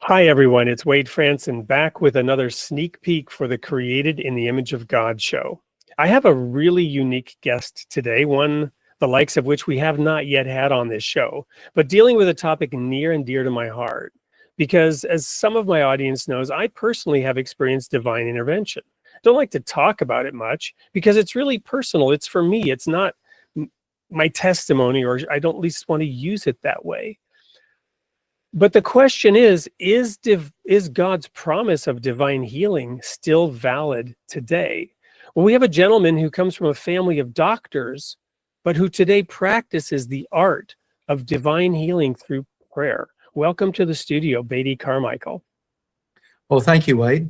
Hi, everyone. It's Wade Franson back with another sneak peek for the Created in the Image of God show. I have a really unique guest today, one the likes of which we have not yet had on this show, but dealing with a topic near and dear to my heart. Because as some of my audience knows, I personally have experienced divine intervention. Don't like to talk about it much because it's really personal. It's for me. It's not my testimony, or I don't at least want to use it that way. But the question is God's promise of divine healing still valid today? Well, we have a gentleman who comes from a family of doctors, but who today practices the art of divine healing through prayer. Welcome to the studio, Beatty Carmichael. Well, thank you, Wade.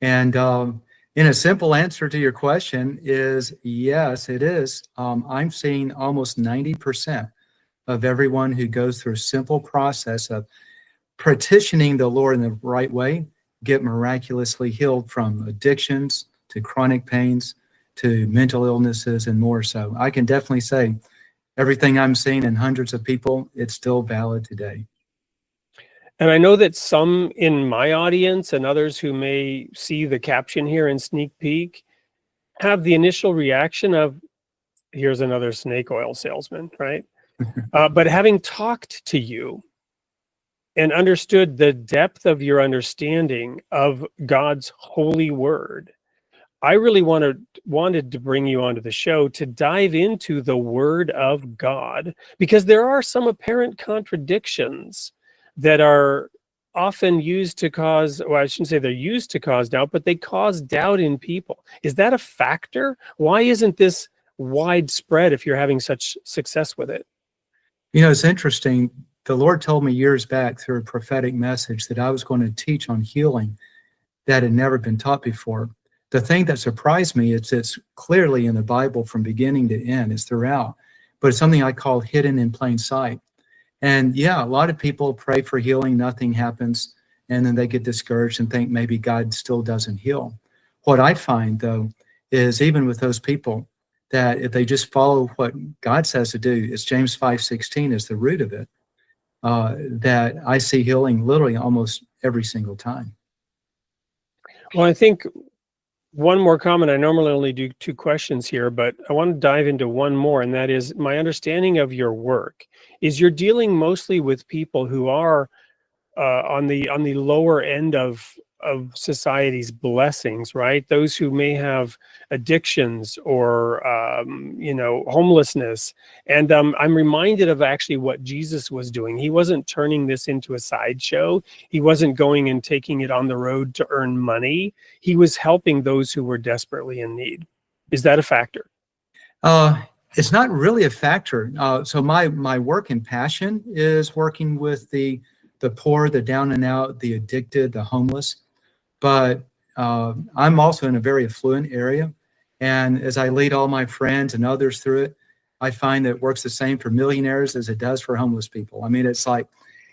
And in a simple answer to your question is yes, it is. I'm seeing almost 90% of everyone who goes through a simple process of petitioning the Lord in the right way get miraculously healed from addictions to chronic pains to mental illnesses and more. So I can definitely say everything I'm seeing in hundreds of people, it's still valid today. And I know that some in my audience and others who may see the caption here in Sneak Peek have the initial reaction of, here's another snake oil salesman, right? But having talked to you and understood the depth of your understanding of God's holy word, I really wanted to bring you onto the show to dive into the word of God, because there are some apparent contradictions that are often used to cause, well, I shouldn't say they're used to cause doubt, but they cause doubt in people. Is that a factor? Why isn't this widespread if you're having such success with it? You know, it's interesting. The Lord told me years back through a prophetic message that I was going to teach on healing that had never been taught before. The thing that surprised me is it's clearly in the Bible from beginning to end. It's throughout, but it's something I call hidden in plain sight. And yeah, a lot of people pray for healing, nothing happens, and then they get discouraged and think maybe God still doesn't heal. What I find, though, is even with those people, that if they just follow what God says to do, it's James 5:16 is the root of it, that I see healing literally almost every single time. Well, I think one more comment. I normally only do 2 questions here, but I want to dive into one more, and that is my understanding of your work is you're dealing mostly with people who are on the lower end of society's blessings, right? Those who may have addictions or homelessness. And I'm reminded of actually what Jesus was doing. He wasn't turning this into a sideshow. He wasn't going and taking it on the road to earn money. He was helping those who were desperately in need. Is that a factor? It's not really a factor. So my work and passion is working with the poor, the down and out, the addicted, the homeless. But I'm also in a very affluent area. And as I lead all my friends and others through it, I find that it works the same for millionaires as it does for homeless people. I mean, it's like,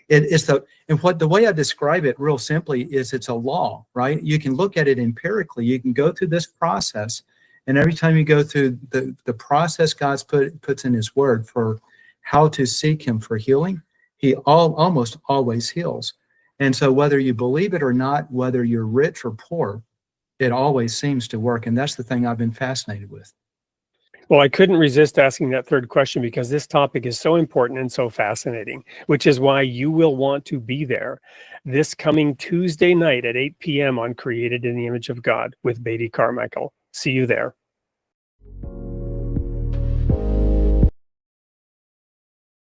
the way I describe it real simply is it's a law, right? You can look at it empirically. You can go through this process. And every time you go through the process God's puts in his word for how to seek him for healing, he almost always heals. And so whether you believe it or not, whether you're rich or poor, it always seems to work. And that's the thing I've been fascinated with. Well, I couldn't resist asking that third question because this topic is so important and so fascinating, which is why you will want to be there this coming Tuesday night at 8 p.m. on Created in the Image of God with Beatty Carmichael. See you there.